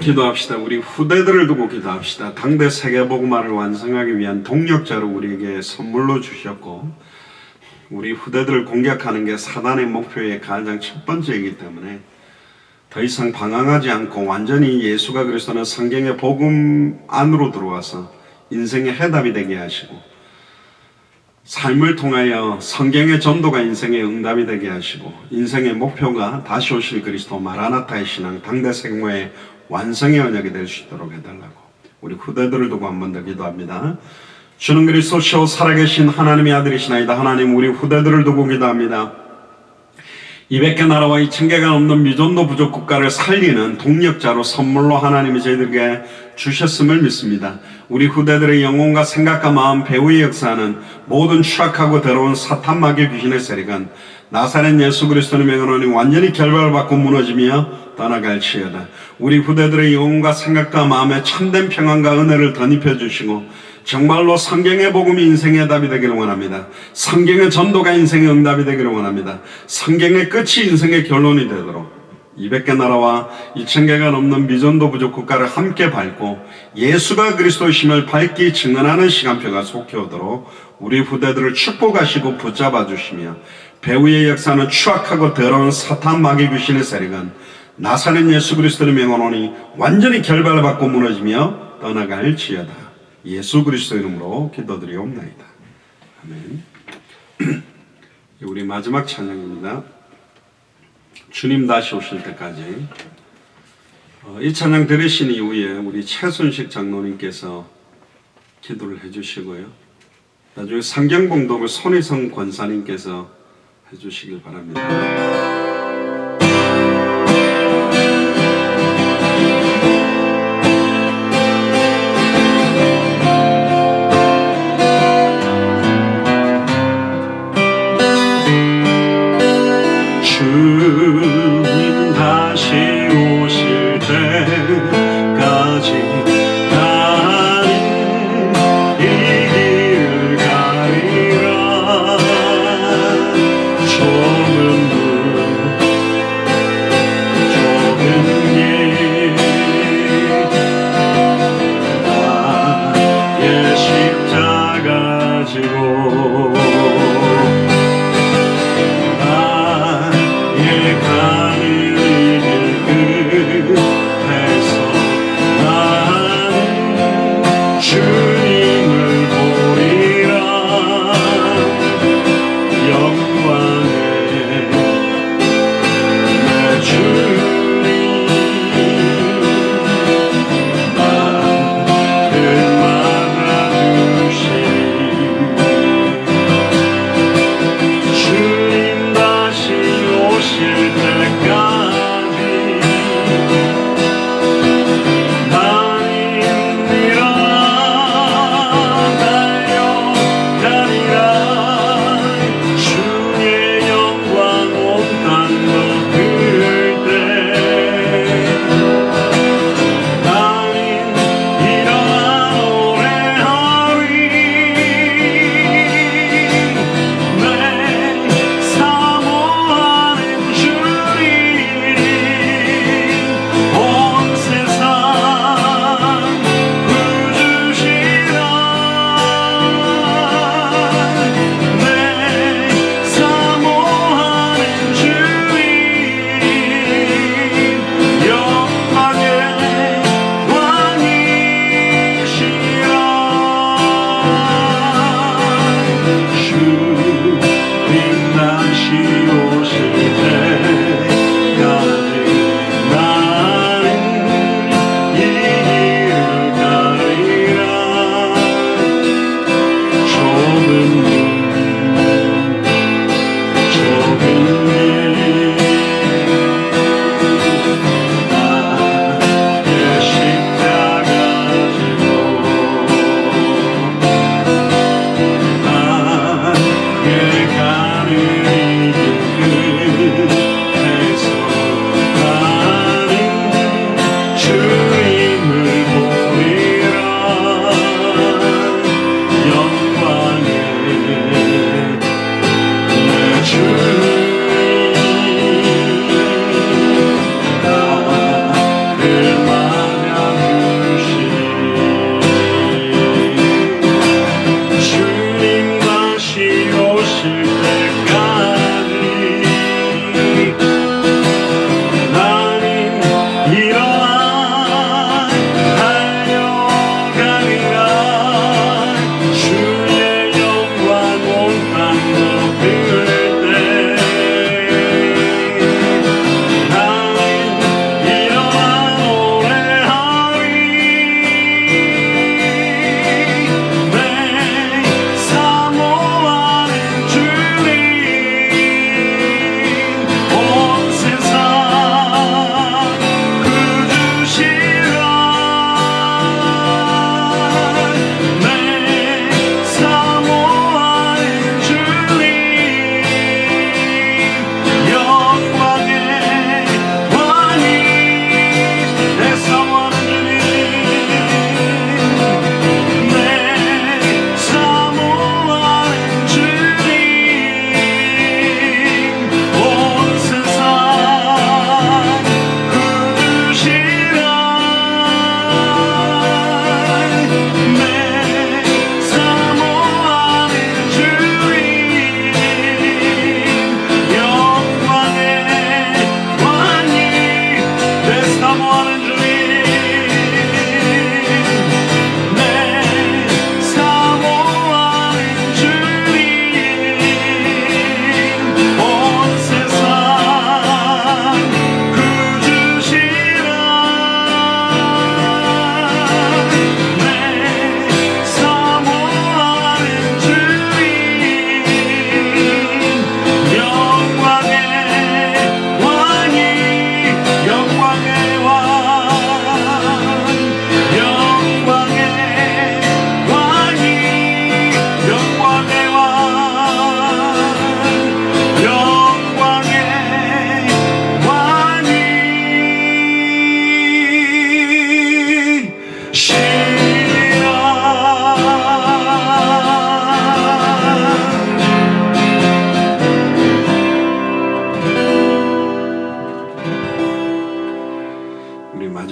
기도합시다. 우리 후대들을 두고 기도합시다. 당대 세계복음화를 완성하기 위한 동력자로 우리에게 선물로 주셨고, 우리 후대들을 공격하는 게 사단의 목표의 가장 첫 번째이기 때문에 더 이상 방황하지 않고 완전히 예수가 그리스도는 성경의 복음 안으로 들어와서 인생의 해답이 되게 하시고, 삶을 통하여 성경의 전도가 인생의 응답이 되게 하시고, 인생의 목표가 다시 오실 그리스도 마라나타의 신앙, 당대 생모의 완성의 언약이 될 수 있도록 해달라고 우리 후대들을 두고 한 번 더 기도합니다. 주는 그리스도시요 살아계신 하나님의 아들이시나이다. 하나님, 우리 후대들을 두고 기도합니다. 200개 나라와 2000개가 넘는 미전도 부족 국가를 살리는 동력자로 선물로 하나님이 저희들에게 주셨음을 믿습니다. 우리 후대들의 영혼과 생각과 마음, 배후의 역사는 모든 추악하고 더러운 사탄 마귀 귀신의 세력은 나사렛 예수 그리스도의 명으로는 완전히 결박받고 무너지며 떠나갈지어다. 우리 후대들의 영혼과 생각과 마음에 참된 평안과 은혜를 덧입혀 주시고, 정말로 성경의 복음이 인생의 답이 되기를 원합니다. 성경의 전도가 인생의 응답이 되기를 원합니다. 성경의 끝이 인생의 결론이 되도록 200개 나라와 2000개가 넘는 미전도 부족 국가를 함께 밟고 예수가 그리스도이심을 밝히 증언하는 시간표가 속히 오도록 우리 후대들을 축복하시고 붙잡아 주시며, 배후의 역사는 추악하고 더러운 사탄 마귀 귀신의 세력은 나사렛 예수 그리스도의 명으로니 완전히 결박을 받고 무너지며 떠나갈지어다. 예수 그리스도 이름으로 기도드리옵나이다. 아멘. 우리 마지막 찬양입니다. 주님 다시 오실 때까지. 이 찬양 들으신 이후에 우리 최순식 장로님께서 기도를 해주시고요, 나중에 성경봉독을 손희성 권사님께서 해주시길 바랍니다. 주님 다시 오실 때까지 나는 이 길을 가리라. 좁은 문 좁은 길 나의 십자가 지고 나의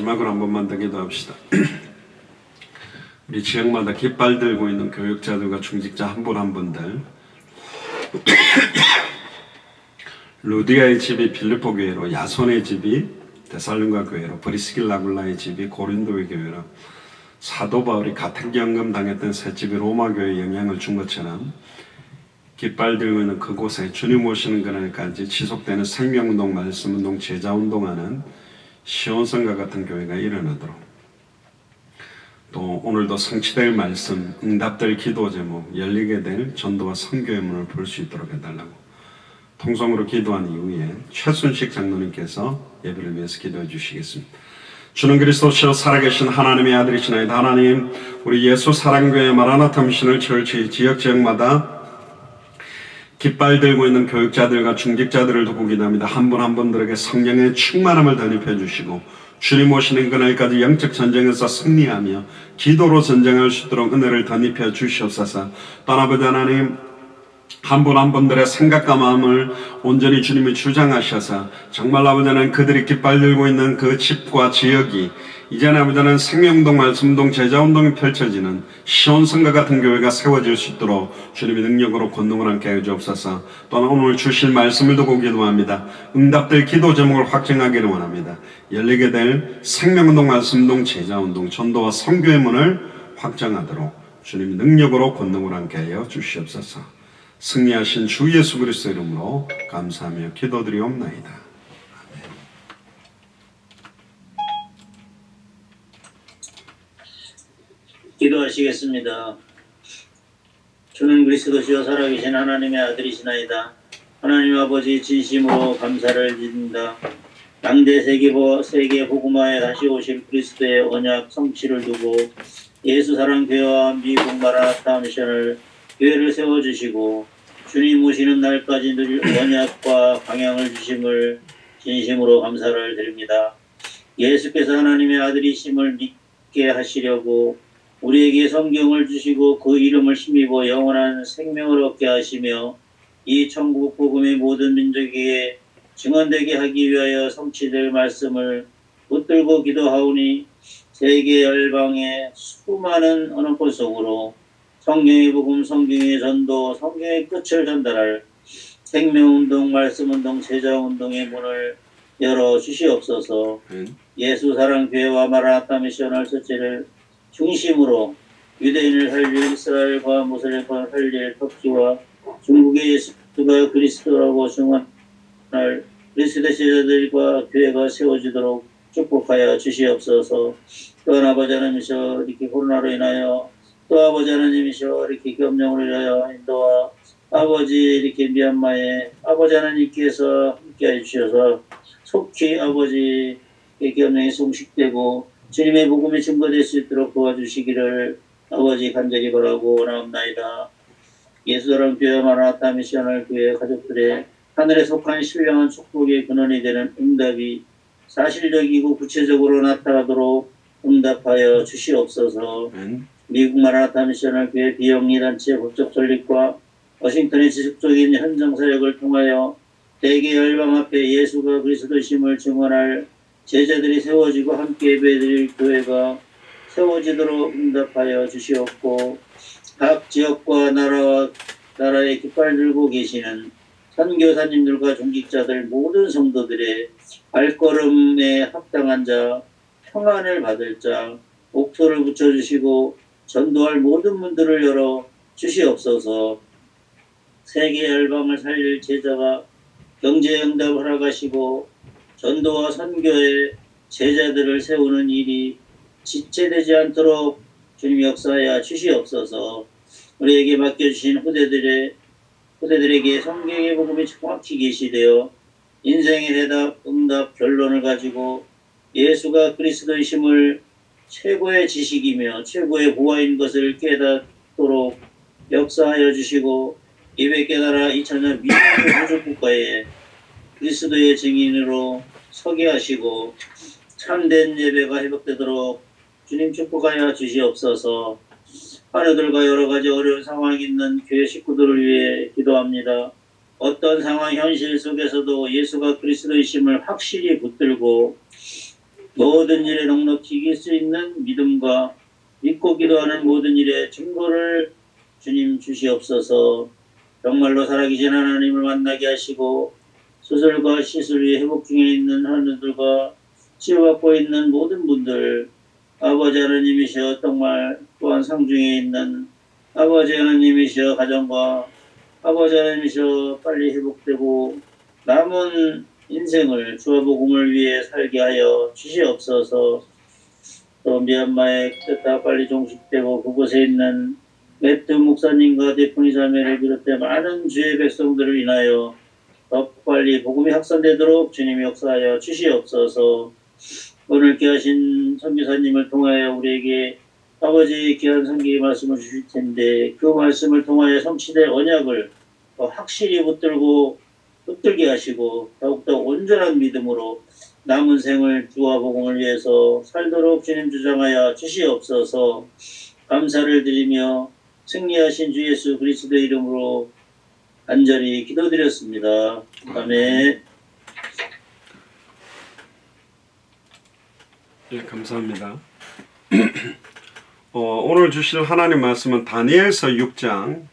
마지막으로 한 번만 더 기도합시다. 우리 지역마다 깃발 들고 있는 교육자들과 중직자 한 분 한 분들, 루디아의 집이 빌립보 교회로, 야손의 집이 데살로니가 교회로, 브리스길라 아굴라의 집이 고린도의 교회로, 사도 바울이 가택연금 당했던 새 집이 로마 교회에 영향을 준 것처럼 깃발 들고 있는 그곳에 주님 오시는 그날까지 지속되는 생명운동, 말씀운동, 제자운동하는 시온성과 같은 교회가 일어나도록, 또 오늘도 성취될 말씀, 응답될 기도 제목, 열리게 될 전도와 선교의 문을 볼 수 있도록 해달라고 통성으로 기도한 이후에 최순식 장로님께서 예배를 위해서 기도해 주시겠습니다. 주는 그리스도시요 살아계신 하나님의 아들이시나이다. 하나님, 우리 예수 사랑교회 마라나타 미셔널 처치 지역 지역마다 깃발 들고 있는 교육자들과 중직자들을 두고 기도합니다. 한 분 한 분들에게 성령의 충만함을 덧입혀 주시고 주님 오시는 그날까지 영적 전쟁에서 승리하며 기도로 전쟁할 수 있도록 은혜를 덧입혀 주시옵소서. 떠나보자 하나님, 한 분 한 분들의 생각과 마음을 온전히 주님이 주장하셔서 정말 아버지는 그들이 깃발 들고 있는 그 집과 지역이 이제는 아버지는 생명운동, 말씀운동, 제자운동이 펼쳐지는 시온성과 같은 교회가 세워질 수 있도록 주님의 능력으로 권능을 함께 해 주옵소서. 또한 오늘 주실 말씀을 두고 기도합니다. 응답될 기도 제목을 확증하기를 원합니다. 열리게 될 생명운동, 말씀운동, 제자운동, 전도와 선교의 문을 확장하도록 주님의 능력으로 권능을 함께 하여 주시옵소서. 승리하신 주 예수 그리스도 이름으로 감사하며 기도드리옵나이다. 기도하시겠습니다. 주는 그리스도시요 살아계신 하나님의 아들이시나이다. 하나님 아버지, 진심으로 감사를 드립니다. 양대 세계 복음화에 다시 오실 그리스도의 언약 성취를 두고 예수 사랑 교회와 미국 마라나타 미션을 교회를 세워주시고 주님 오시는 날까지 늘 언약과 방향을 주심을 진심으로 감사를 드립니다. 예수께서 하나님의 아들이심을 믿게 하시려고 우리에게 성경을 주시고 그 이름을 힘입어 영원한 생명을 얻게 하시며 이 천국 복음의 모든 민족에게 증언되게 하기 위하여 성취될 말씀을 붙들고 기도하오니 세계 열방의 수많은 언어권 속으로 성경의 복음, 성경의 전도, 성경의 끝을 전달할 생명운동, 말씀운동, 제자운동의 문을 열어 주시옵소서. 예수 사랑 교회와 마라나타 미셔널 처치를 중심으로 유대인을 살릴, 이스라엘과 무슬림을 살릴 터키와 중국의 예수가 그리스도라고 증언할 그리스도의 제자들과 교회가 세워지도록 축복하여 주시옵소서. 또한 아버지 하나님이셔 이렇게 코로나로 인하여, 또 아버지 하나님이셔 이렇게 겸용을 위하여 인도와 아버지 이렇게 미얀마에 아버지 하나님께서 함께해 주셔서 속히 아버지 겸용이 성식되고 주님의 복음이 증거될 수 있도록 도와주시기를 아버지 간절히 바라고 원하옵나이다. 예수사랑 교회 마라나타 미셔널 교회 가족들의 하늘에 속한 신령한 축복의 근원이 되는 응답이 사실적이고 구체적으로 나타나도록 응답하여 주시옵소서. 미국 마라나타 미셔널 교회 비영리 단체 법적 설립과 워싱턴의 지속적인 현장 사역을 통하여 대개 열방 앞에 예수가 그리스도심을 증언할 제자들이 세워지고 함께 예배드릴 교회가 세워지도록 응답하여 주시옵고 각 지역과 나라의 깃발 들고 계시는 선교사님들과 중직자들 모든 성도들의 발걸음에 합당한 자, 평안을 받을 자, 목표를 붙여주시고 전도할 모든 문들을 열어 주시옵소서. 세계 열방을 살릴 제자가 경제 응답을 허락하시고 전도와 선교의 제자들을 세우는 일이 지체되지 않도록 주님 역사하여 주시옵소서. 우리에게 맡겨주신 후대들에게 성경의 복음이 정확히 계시되어 인생의 대답, 응답, 결론을 가지고 예수가 그리스도이심을 최고의 지식이며 최고의 보화인 것을 깨닫도록 역사하여 주시고 200개 나라 2000년 미국의 우주국가에 그리스도의 증인으로 서게 하시고 참된 예배가 회복되도록 주님 축복하여 주시옵소서. 하루들과 여러 가지 어려운 상황이 있는 교회 식구들을 위해 기도합니다. 어떤 상황 현실 속에서도 예수가 그리스도이심을 확실히 붙들고 모든 일에 넉넉히 이길 수 있는 믿음과 믿고 기도하는 모든 일에 증거를 주님 주시옵소서. 정말로 살아계신 하나님을 만나게 하시고 수술과 시술 위에 회복 중에 있는 환우들과 치유받고 있는 모든 분들, 아버지 하나님이시여 정말 또한 상중에 있는 아버지 하나님이시여 가정과 아버지 하나님이시여 빨리 회복되고 남은 인생을 주와 복음을 위해 살게 하여 주시옵소서. 또 미얀마의 쿠데타 빨리 종식되고 그곳에 있는 매트 목사님과 데프니 자매를 비롯해 많은 주의 백성들을 인하여 더 빨리 복음이 확산되도록 주님이 역사하여 주시옵소서. 오늘 귀하신 선교사님을 통하여 우리에게 아버지의 귀한 선교의 말씀을 주실 텐데 그 말씀을 통하여 성취될 언약을 더 확실히 붙들게 하시고 더욱더 온전한 믿음으로 남은 생을 주와 복음을 위해서 살도록 주님 주장하여 주시옵소서. 감사를 드리며 승리하신 주 예수 그리스도 이름으로 간절히 기도드렸습니다. 아멘. 예, 감사합니다. 오늘 주실 하나님 말씀은 다니엘서 6장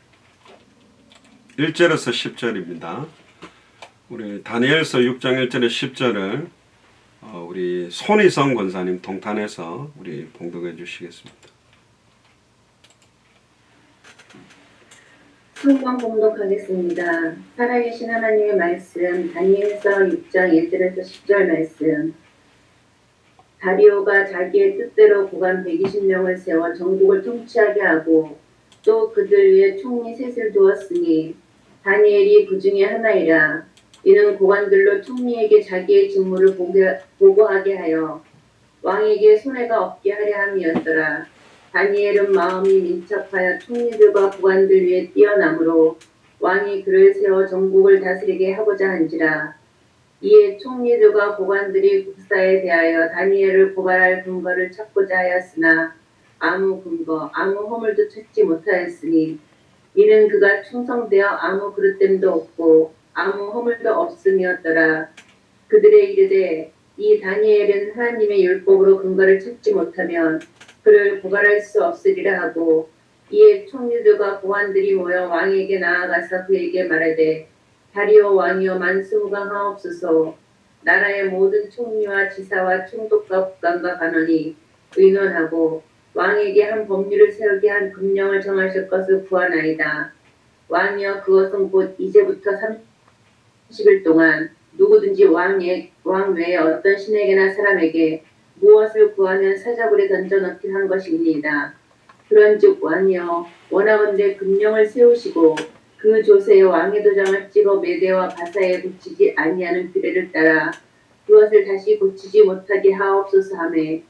1절에서 10절입니다. 우리 다니엘서 6장 1절에 10절을 우리 손희성 권사님 동탄에서 우리 봉독해 주시겠습니다. 성경 봉독하겠습니다. 살아계신 하나님의 말씀 다니엘서 6장 1절에서 10절 말씀. 다리오가 자기의 뜻대로 고관 120명을 세워 전국을 통치하게 하고 또 그들 위에 총리 셋을 두었으니 다니엘이 그 중에 하나이라. 이는 고관들로 총리에게 자기의 직무를 보고하게 하여 왕에게 손해가 없게 하려 함이었더라. 다니엘은 마음이 민첩하여 총리들과 고관들 위에 뛰어나므로 왕이 그를 세워 전국을 다스리게 하고자 한지라. 이에 총리들과 고관들이 국사에 대하여 다니엘을 고발할 근거를 찾고자 하였으나 아무 근거, 아무 허물도 찾지 못하였으니 이는 그가 충성되어 아무 그릇됨도 없고 아무 허물도 없음이었더라. 그들의 이르되 이 다니엘은 하나님의 율법으로 근거를 찾지 못하면 그를 고발할 수 없으리라 하고 이에 총리들과 고관들이 모여 왕에게 나아가서 그에게 말하되 다리오 왕이여 만수무강하옵소서. 나라의 모든 총리와 지사와 총독과 국감과 간원이 의논하고 왕에게 한 법률을 세우게 한 금령을 정하실 것을 구하나이다. 왕이여 그것은 곧 이제부터 30일 동안 누구든지 왕 외에 어떤 신에게나 사람에게 무엇을 구하면 사자굴에 던져넣기 한 것입니다. 그런즉 왕이여 원하건대 금령을 세우시고 그 조세에 왕의 도장을 찍어 메대와 바사에 붙이지 아니하는 규례를 따라 그것을 다시 고치지 못하게 하옵소서 하매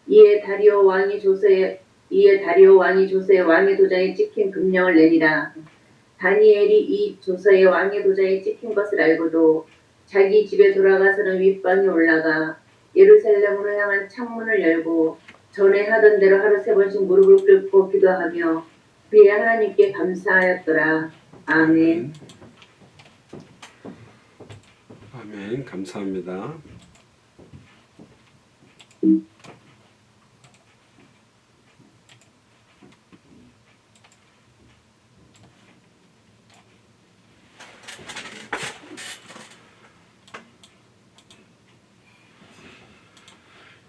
이에 다리오 왕이 조세에 왕의 도장에 찍힌 금령을 내니라. 다니엘이 이 조서에 왕의 도장에 찍힌 것을 알고도 자기 집에 돌아가서는 윗방에 올라가 예루살렘으로 향한 창문을 열고 전에 하던 대로 하루 3번씩 무릎을 꿇고 기도하며 그의 하나님께 감사하였더라. 아멘. 아멘. 감사합니다.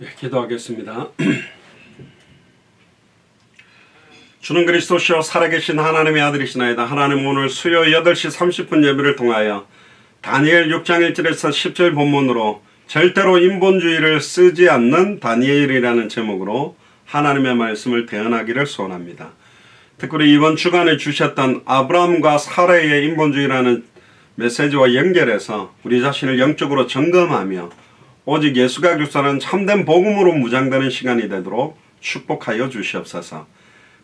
예, 기도하겠습니다. 주는 그리스도시요 살아계신 하나님의 아들이시나이다. 하나님 오늘 수요 8시 30분 예배를 통하여 다니엘 6장 1절에서 10절 본문으로 절대로 인본주의를 쓰지 않는 다니엘이라는 제목으로 하나님의 말씀을 대언하기를 소원합니다. 특별히 이번 주간에 주셨던 아브라함과 사라의 인본주의라는 메시지와 연결해서 우리 자신을 영적으로 점검하며 오직 예수가 그리스도는 참된 복음으로 무장되는 시간이 되도록 축복하여 주시옵소서.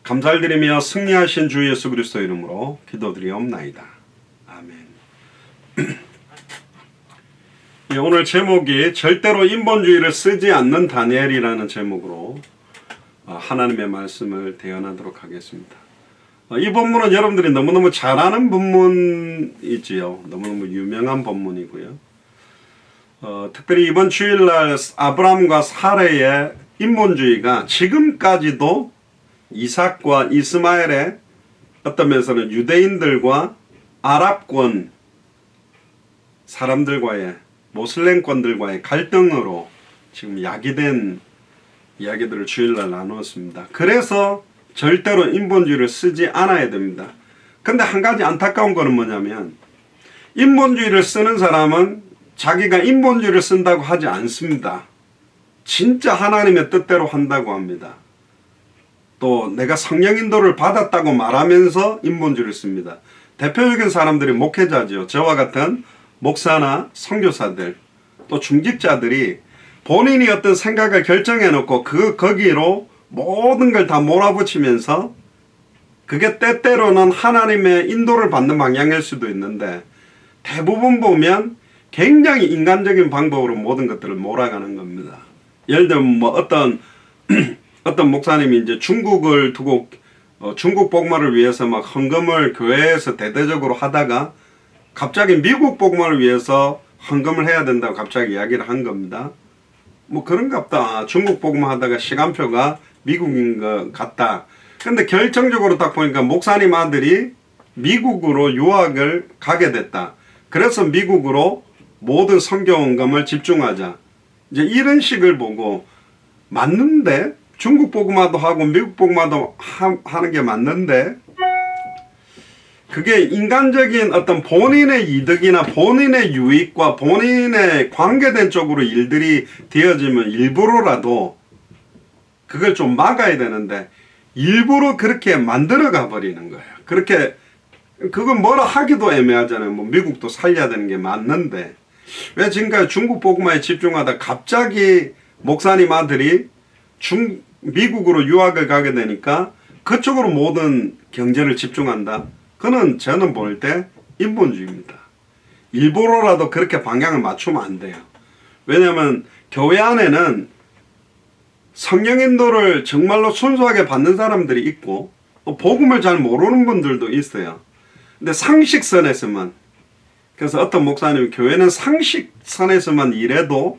감사를 드리며 승리하신 주 예수 그리스도 이름으로 기도드리옵나이다. 아멘. 예, 오늘 제목이 절대로 인본주의를 쓰지 않는 다니엘이라는 제목으로 하나님의 말씀을 대언하도록 하겠습니다. 이 본문은 여러분들이 너무너무 잘 아는 본문이지요. 너무너무 유명한 본문이고요. 특별히 이번 주일날 아브라함과 사레의 인본주의가 지금까지도 이삭과 이스마엘의 어떤 면에서는 유대인들과 아랍권 사람들과의 모슬렘권들과의 갈등으로 지금 야기된 이야기들을 주일날 나누었습니다. 그래서 절대로 인본주의를 쓰지 않아야 됩니다. 근데 한 가지 안타까운 거는 뭐냐면 인본주의를 쓰는 사람은 자기가 인본주의를 쓴다고 하지 않습니다. 진짜 하나님의 뜻대로 한다고 합니다. 또 내가 성령 인도를 받았다고 말하면서 인본주의를 씁니다. 대표적인 사람들이 목회자죠. 저와 같은 목사나 선교사들 또 중직자들이 본인이 어떤 생각을 결정해 놓고 거기로 모든 걸 다 몰아붙이면서 그게 때때로는 하나님의 인도를 받는 방향일 수도 있는데 대부분 보면 굉장히 인간적인 방법으로 모든 것들을 몰아가는 겁니다. 예를 들면 뭐 어떤 목사님이 이제 중국을 두고 중국 복음화를 위해서 막 헌금을 교회에서 대대적으로 하다가 갑자기 미국 복음화를 위해서 헌금을 해야 된다고 갑자기 이야기를 한 겁니다. 뭐 그런갑다. 중국 복음화 하다가 시간표가 미국인 것 같다. 근데 결정적으로 딱 보니까 목사님 아들이 미국으로 유학을 가게 됐다. 그래서 미국으로 모든 선교 헌금을 집중하자. 이제 이런 식을 보고 맞는데 중국 복음화도 하고 미국 복음화도 하는 게 맞는데 그게 인간적인 어떤 본인의 이득이나 본인의 유익과 본인의 관계된 쪽으로 일들이 되어지면 일부러라도 그걸 좀 막아야 되는데 일부러 그렇게 만들어가 버리는 거예요. 그렇게 그건 뭐라 하기도 애매하잖아요. 뭐 미국도 살려야 되는 게 맞는데 왜 지금까지 중국 복음화에 집중하다 갑자기 목사님 아들이 미국으로 유학을 가게 되니까 그쪽으로 모든 경제를 집중한다. 그는 저는 볼 때 인본주의입니다. 일부러라도 그렇게 방향을 맞추면 안 돼요. 왜냐하면 교회 안에는 성령 인도를 정말로 순수하게 받는 사람들이 있고 또 복음을 잘 모르는 분들도 있어요. 근데 상식선에서만 그래서 어떤 목사님이 교회는 상식선에서만 일해도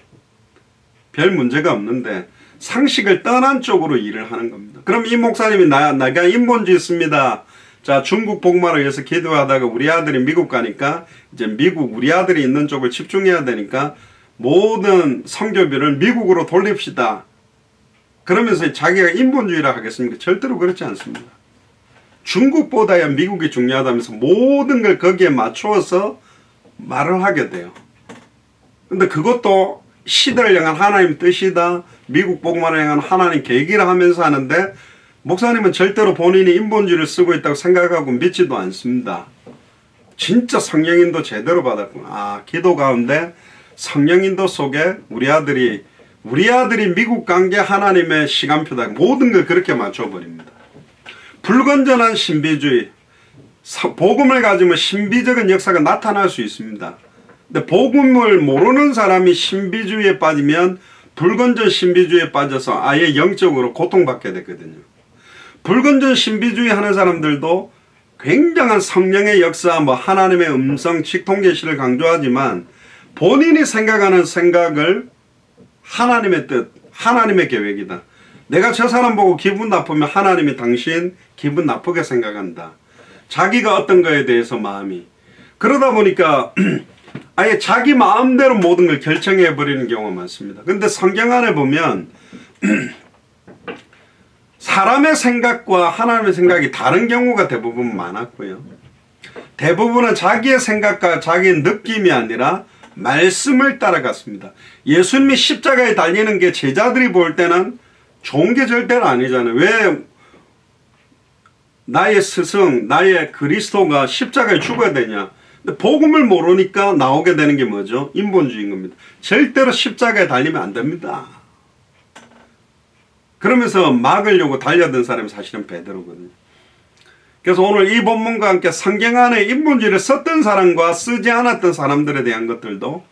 별 문제가 없는데 상식을 떠난 쪽으로 일을 하는 겁니다. 그럼 이 목사님이 내가 인본주의 있습니다. 자, 중국 복음화를 위해서 기도하다가 우리 아들이 미국 가니까 이제 미국 우리 아들이 있는 쪽을 집중해야 되니까 모든 선교비를 미국으로 돌립시다. 그러면서 자기가 인본주의라 하겠습니까? 절대로 그렇지 않습니다. 중국보다야 미국이 중요하다면서 모든 걸 거기에 맞추어서 말을 하게 돼요. 근데 그것도 시대를 향한 하나님 뜻이다. 미국 복음화를 향한 하나님 계획이라 하면서 하는데 목사님은 절대로 본인이 인본주의를 쓰고 있다고 생각하고 믿지도 않습니다. 진짜 성령인도 제대로 받았구나. 아, 기도 가운데 성령인도 속에 우리 아들이 미국 간 게 하나님의 시간표다. 모든 걸 그렇게 맞춰버립니다. 불건전한 신비주의. 복음을 가지면 신비적인 역사가 나타날 수 있습니다. 근데 복음을 모르는 사람이 신비주의에 빠지면 불건전 신비주의에 빠져서 아예 영적으로 고통받게 됐거든요. 불건전 신비주의 하는 사람들도 굉장한 성령의 역사, 뭐 하나님의 음성, 직통계시를 강조하지만 본인이 생각하는 생각을 하나님의 뜻, 하나님의 계획이다. 내가 저 사람 보고 기분 나쁘면 하나님이 당신 기분 나쁘게 생각한다. 자기가 어떤 거에 대해서 마음이. 그러다 보니까 아예 자기 마음대로 모든 걸 결정해버리는 경우가 많습니다. 근데 성경 안에 보면 사람의 생각과 하나님의 생각이 다른 경우가 대부분 많았고요. 대부분은 자기의 생각과 자기의 느낌이 아니라 말씀을 따라갔습니다. 예수님이 십자가에 달리는 게 제자들이 볼 때는 좋은 게 절대로 아니잖아요. 왜 나의 스승, 나의 그리스도가 십자가에 죽어야 되냐. 근데 복음을 모르니까 나오게 되는 게 뭐죠? 인본주의인 겁니다. 절대로 십자가에 달리면 안 됩니다. 그러면서 막으려고 달려든 사람이 사실은 베드로거든요. 그래서 오늘 이 본문과 함께 성경 안에 인본주의를 썼던 사람과 쓰지 않았던 사람들에 대한 것들도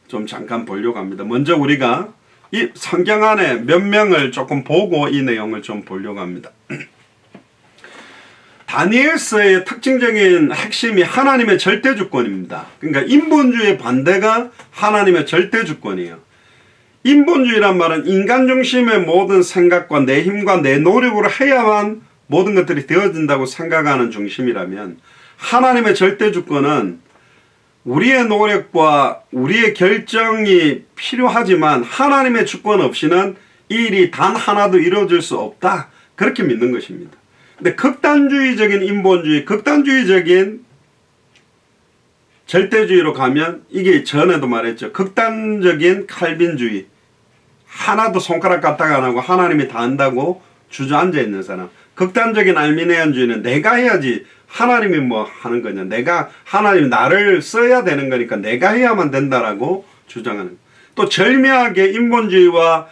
좀 잠깐 보려고 합니다. 먼저 우리가 이 성경 안에 몇 명을 조금 보고 이 내용을 좀 보려고 합니다. 다니엘서의 특징적인 핵심이 하나님의 절대주권입니다. 그러니까 인본주의 반대가 하나님의 절대주권이에요. 인본주의란 말은 인간 중심의 모든 생각과 내 힘과 내 노력으로 해야만 모든 것들이 되어진다고 생각하는 중심이라면, 하나님의 절대주권은 우리의 노력과 우리의 결정이 필요하지만 하나님의 주권 없이는 이 일이 단 하나도 이루어질 수 없다, 그렇게 믿는 것입니다. 근데 극단주의적인 인본주의, 극단주의적인 절대주의로 가면, 이게 전에도 말했죠, 극단적인 칼빈주의, 하나도 손가락 까딱 안 하고 하나님이 다 한다고 주저앉아 있는 사람. 극단적인 알미니안주의는 내가 해야지 하나님이 뭐 하는 거냐, 내가, 하나님이 나를 써야 되는 거니까 내가 해야만 된다라고 주장하는. 또 절묘하게 인본주의와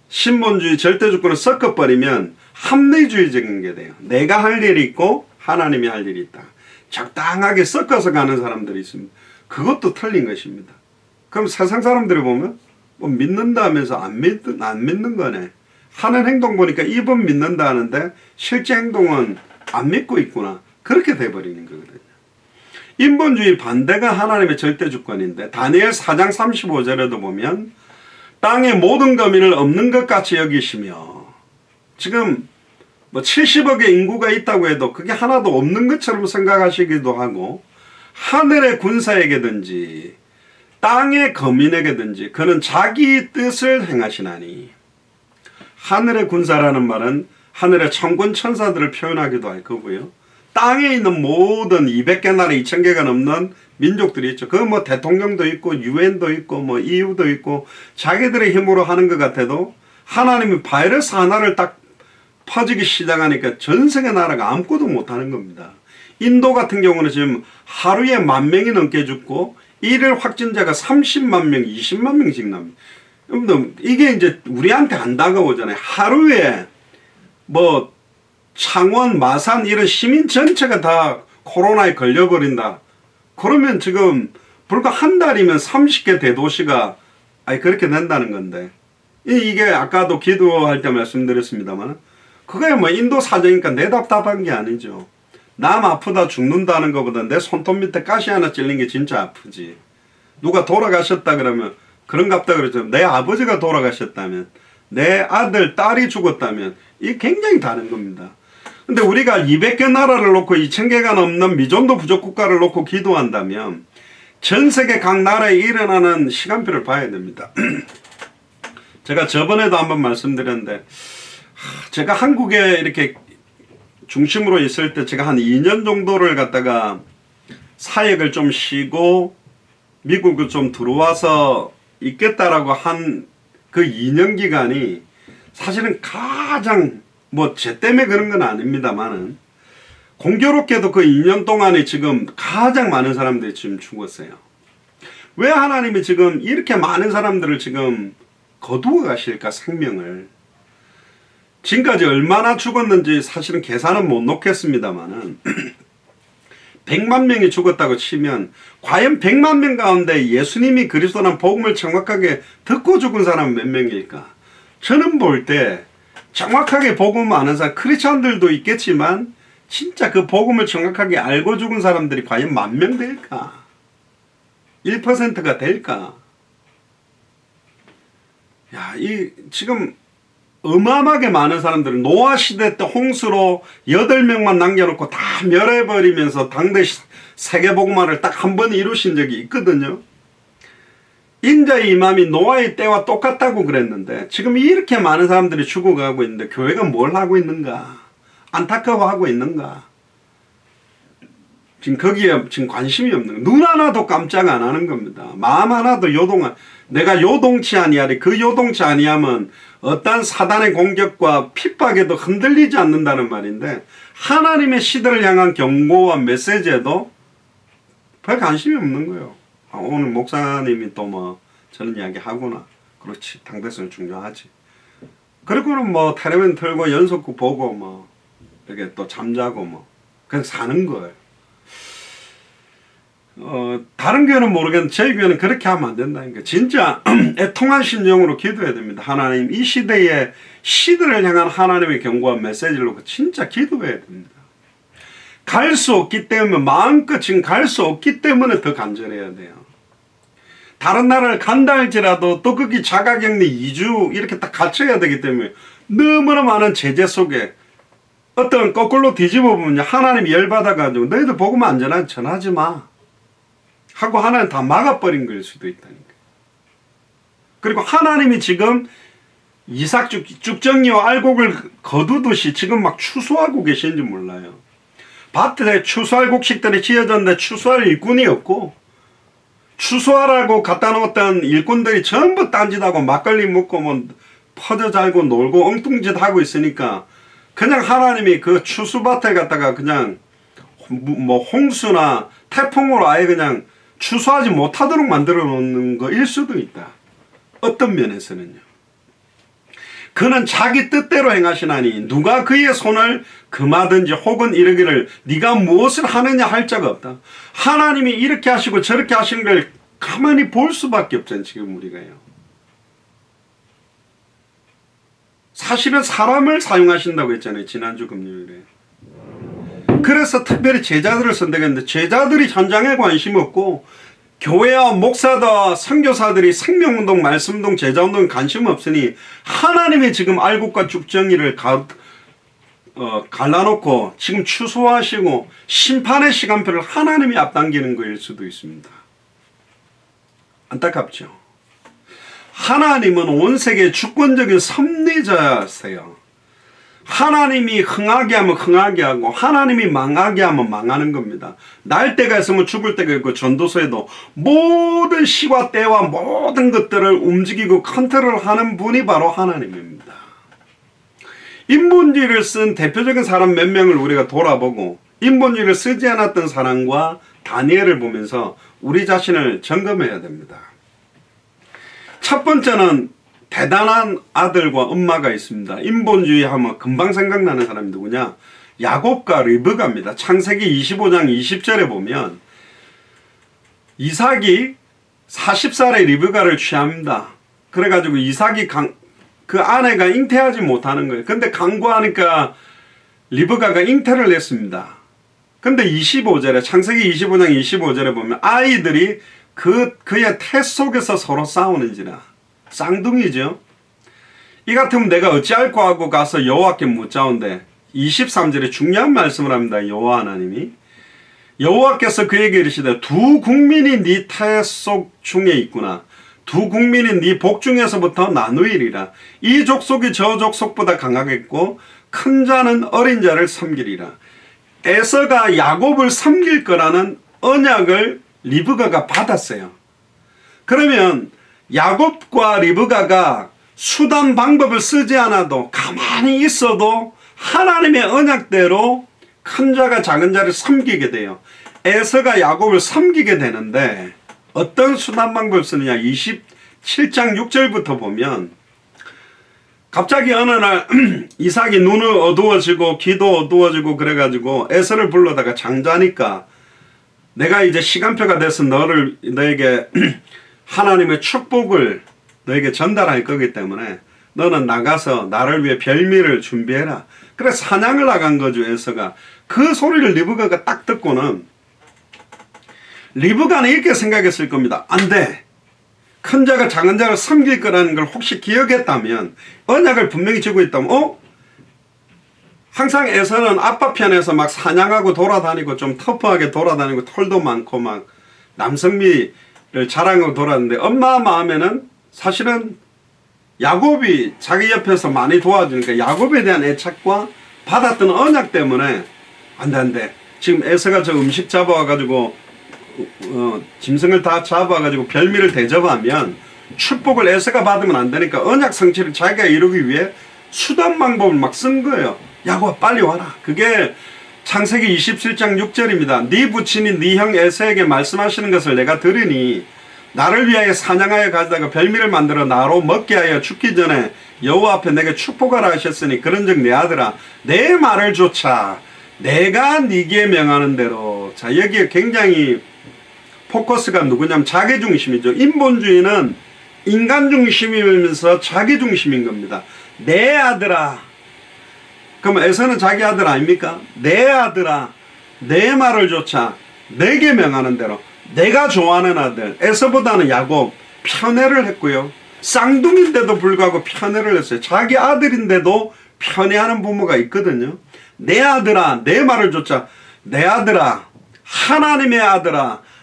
신본주의 절대주권을 섞어버리면 합리주의적인 게 돼요. 내가 할 일이 있고 하나님이 할 일이 있다. 적당하게 섞어서 가는 사람들이 있습니다. 그것도 틀린 것입니다. 그럼 세상 사람들이 보면 뭐 믿는다 하면서 안 믿는 거네. 하는 행동 보니까 입은 믿는다 하는데 실제 행동은 안 믿고 있구나, 그렇게 돼버리는 거거든요. 인본주의 반대가 하나님의 절대주권인데, 다니엘 4장 35절에도 보면 땅의 모든 거민을 없는 것 같이 여기시며, 지금 뭐 70억의 인구가 있다고 해도 그게 하나도 없는 것처럼 생각하시기도 하고, 하늘의 군사에게든지 땅의 거민에게든지 그는 자기 뜻을 행하시나니. 하늘의 군사라는 말은 하늘의 천군 천사들을 표현하기도 할 거고요. 땅에 있는 모든 200개 나라 2000개가 넘는 민족들이 있죠. 그 뭐 대통령도 있고 유엔도 있고 뭐 EU도 있고 자기들의 힘으로 하는 것 같아도, 하나님이 바이러스 하나를 딱 퍼지기 시작하니까 전 세계 나라가 아무것도 못하는 겁니다. 인도 같은 경우는 지금 하루에 10,000명이 넘게 죽고 일일 확진자가 30만 명, 20만 명씩 납니다. 여러분들, 이게 이제 우리한테 안 다가오잖아요. 하루에 뭐 창원, 마산 이런 시민 전체가 다 코로나에 걸려버린다. 그러면 지금 불과 한 달이면 30개 대도시가 그렇게 된다는 건데, 이게 아까도 기도할 때 말씀드렸습니다만, 그거야 뭐 인도 사정이니까 내 답답한 게 아니죠. 남 아프다 죽는다는 것보다 내 손톱 밑에 가시 하나 찔린 게 진짜 아프지. 누가 돌아가셨다 그러면 그런갑다 그러죠. 내 아버지가 돌아가셨다면, 내 아들, 딸이 죽었다면, 이게 굉장히 다른 겁니다. 근데 우리가 200개 나라를 놓고 2000개가 넘는 미존도 부족 국가를 놓고 기도한다면 전 세계 각 나라에 일어나는 시간표를 봐야 됩니다. 제가 저번에도 한번 말씀드렸는데, 제가 한국에 이렇게 중심으로 있을 때 제가 한 2년 정도를 갖다가 사역을 좀 쉬고 미국을 좀 들어와서 있겠다라고 한 그 2년 기간이 사실은 가장, 뭐 제 때문에 그런 건 아닙니다만은, 공교롭게도 그 2년 동안에 지금 가장 많은 사람들이 지금 죽었어요. 왜 하나님이 지금 이렇게 많은 사람들을 지금 거두어 가실까, 생명을. 지금까지 얼마나 죽었는지 사실은 계산은 못 놓겠습니다만은 100만 명이 죽었다고 치면 과연 100만 명 가운데 예수님이 그리스도라는 복음을 정확하게 듣고 죽은 사람은 몇 명일까? 저는 볼 때 정확하게 복음 아는 사람, 크리스천들도 있겠지만 진짜 그 복음을 정확하게 알고 죽은 사람들이 과연 10,000명 될까? 1%가 될까? 야, 이 지금 어마어마하게 많은 사람들은 노아 시대 때 홍수로 8명만 남겨놓고 다 멸해버리면서 당대 세계복음화를 딱 한 번 이루신 적이 있거든요. 인자의 이맘이 노아의 때와 똑같다고 그랬는데 지금 이렇게 많은 사람들이 죽어가고 있는데 교회가 뭘 하고 있는가? 안타까워하고 있는가? 지금 거기에 지금 관심이 없는 거. 눈 하나도 깜짝 안 하는 겁니다. 마음 하나도 내가 요동치 아니하리. 그 요동치 아니하면 어떤 사단의 공격과 핍박에도 흔들리지 않는다는 말인데, 하나님의 시대를 향한 경고와 메시지에도 별 관심이 없는 거예요. 오늘 목사님이 또 뭐 저런 이야기 하구나. 그렇지, 당대성이 중요하지. 그리고는 뭐 텔레비전 틀고 연속극 보고 뭐 이렇게 또 잠자고 뭐 그냥 사는 거예요. 다른 교회는 모르겠는데 저희 교회는 그렇게 하면 안 된다니까. 진짜 애통한 심정으로 기도해야 됩니다. 하나님, 이 시대에 시대를 향한 하나님의 경고와 메시지를 놓고 진짜 기도해야 됩니다. 갈 수 없기 때문에 마음껏 지금 갈 수 없기 때문에 더 간절해야 돼요. 다른 나라를 간다 할지라도 또 거기 자가격리 2주 이렇게 딱 갇혀야 되기 때문에 너무나 많은 제재 속에 어떤 거꾸로 뒤집어 보면 하나님이 열받아가지고 너희들 복음 안전하게 전하지 마 하고 하나님 다 막아버린 걸 수도 있다니까. 그리고 하나님이 지금 이삭 쭉정리와 알곡을 거두듯이 지금 막 추수하고 계신지 몰라요. 밭에 추수할 곡식들이 지어졌는데 추수할 일꾼이 없고 추수하라고 갖다 놓았던 일꾼들이 전부 딴짓하고 막걸리 먹고 뭐 퍼져 잘고 놀고 엉뚱짓 하고 있으니까 그냥 하나님이 그 추수밭에 갖다가 그냥 뭐 홍수나 태풍으로 아예 그냥 추수하지 못하도록 만들어 놓는 거일 수도 있다. 어떤 면에서는요. 그는 자기 뜻대로 행하시나니 누가 그의 손을 금하든지 혹은 이르기를 네가 무엇을 하느냐 할 자가 없다. 하나님이 이렇게 하시고 저렇게 하시는 걸 가만히 볼 수밖에 없잖아요. 지금 우리가요. 사실은 사람을 사용하신다고 했잖아요. 지난주 금요일에. 그래서 특별히 제자들을 선택했는데 제자들이 현장에 관심 없고 교회와 목사다 선교사들이 생명운동, 말씀운동, 제자운동에 관심 없으니 하나님이 지금 알곡과 쭉정이를 갈라놓고 지금 추수하시고 심판의 시간표를 하나님이 앞당기는 거일 수도 있습니다. 안타깝죠. 하나님은 온 세계의 주권적인 섭리자세요. 하나님이 흥하게 하면 흥하게 하고 하나님이 망하게 하면 망하는 겁니다. 날 때가 있으면 죽을 때가 있고 전도서에도 모든 시와 때와 모든 것들을 움직이고 컨트롤하는 분이 바로 하나님입니다. 인본주의를 쓴 대표적인 사람 몇 명을 우리가 돌아보고 인본주의를 쓰지 않았던 사람과 다니엘을 보면서 우리 자신을 점검해야 됩니다. 첫 번째는 대단한 아들과 엄마가 있습니다. 인본주의 하면 금방 생각나는 사람이 누구냐? 야곱과 리브가입니다. 창세기 25장 20절에 보면 이삭이 40살에 리브가를 취합니다. 그래가지고 이삭이 그 아내가 잉태하지 못하는 거예요. 근데 강구하니까 리브가가 잉태를 했습니다. 근데 25절에 창세기 25장 25절에 보면 아이들이 그의 태 속에서 서로 싸우는지라. 쌍둥이죠. 이 같으면 내가 어찌할꼬 하고 가서 여호와께 묻자온데 23절에 중요한 말씀을 합니다. 여호와 하나님이 여호와께서 그에게 이르시되 두 국민이 네 태 속 중에 있구나. 두 국민이 네 복 중에서부터 나누이리라. 이 족속이 저 족속보다 강하겠고 큰 자는 어린 자를 섬기리라. 에서가 야곱을 섬길 거라는 언약을 리브가가 받았어요. 그러면 야곱과 리브가가 수단 방법을 쓰지 않아도 가만히 있어도 하나님의 언약대로 큰 자가 작은 자를 섬기게 돼요. 에서가 야곱을 섬기게 되는데 어떤 수단 방법을 쓰느냐. 27장 6절부터 보면 갑자기 어느 날 이삭이 눈을 어두워지고 귀도 어두워지고 그래가지고 에서를 불러다가 장자니까 내가 이제 시간표가 돼서 너에게 하나님의 축복을 너에게 전달할 거기 때문에 너는 나가서 나를 위해 별미를 준비해라. 그래서 사냥을 나간 거죠. 에서가. 그 소리를 리브가가 딱 듣고는 리브가는 이렇게 생각했을 겁니다. 안 돼. 큰 자가 작은 자를 섬길 거라는 걸 혹시 기억했다면 언약을 분명히 쥐고 있다면 항상 에서는 아빠 편에서 막 사냥하고 돌아다니고 좀 터프하게 돌아다니고 털도 많고 막 남성미를 자랑하고 돌아다니는데 엄마 마음에는 사실은 야곱이 자기 옆에서 많이 도와주니까 야곱에 대한 애착과 받았던 언약 때문에 안 돼. 지금 에서가 저 음식 잡아와가지고 짐승을 다 잡아가지고 별미를 대접하면 축복을 에서가 받으면 안 되니까 언약 성취를 자기가 이루기 위해 수단 방법을 막 쓴 거예요. 야곱아 빨리 와라. 그게 창세기 27장 6절입니다. 네 부친인 네 형 에서에게 말씀하시는 것을 내가 들으니 나를 위하여 사냥하여 가져다가 별미를 만들어 나로 먹게 하여 죽기 전에 여호와 앞에 내게 축복하라 하셨으니 그런즉 내 아들아 내 말을 조차 내가 네게 명하는 대로. 자, 여기에 굉장히 포커스가 누구냐면 자기중심이죠. 인본주의는 인간중심이면서 자기중심인 겁니다. 내 아들아. 그럼 에서는 자기 아들 아닙니까? 내 아들아 내 말을 조차 내게 명하는 대로 내가 좋아하는 아들 에서보다는 야곱 편애를 했고요. 쌍둥이인데도 불구하고 편애를 했어요. 자기 아들인데도 편애하는 부모가 있거든요. 내 아들아 내 말을 조차 내 아들아 하나님의 아들아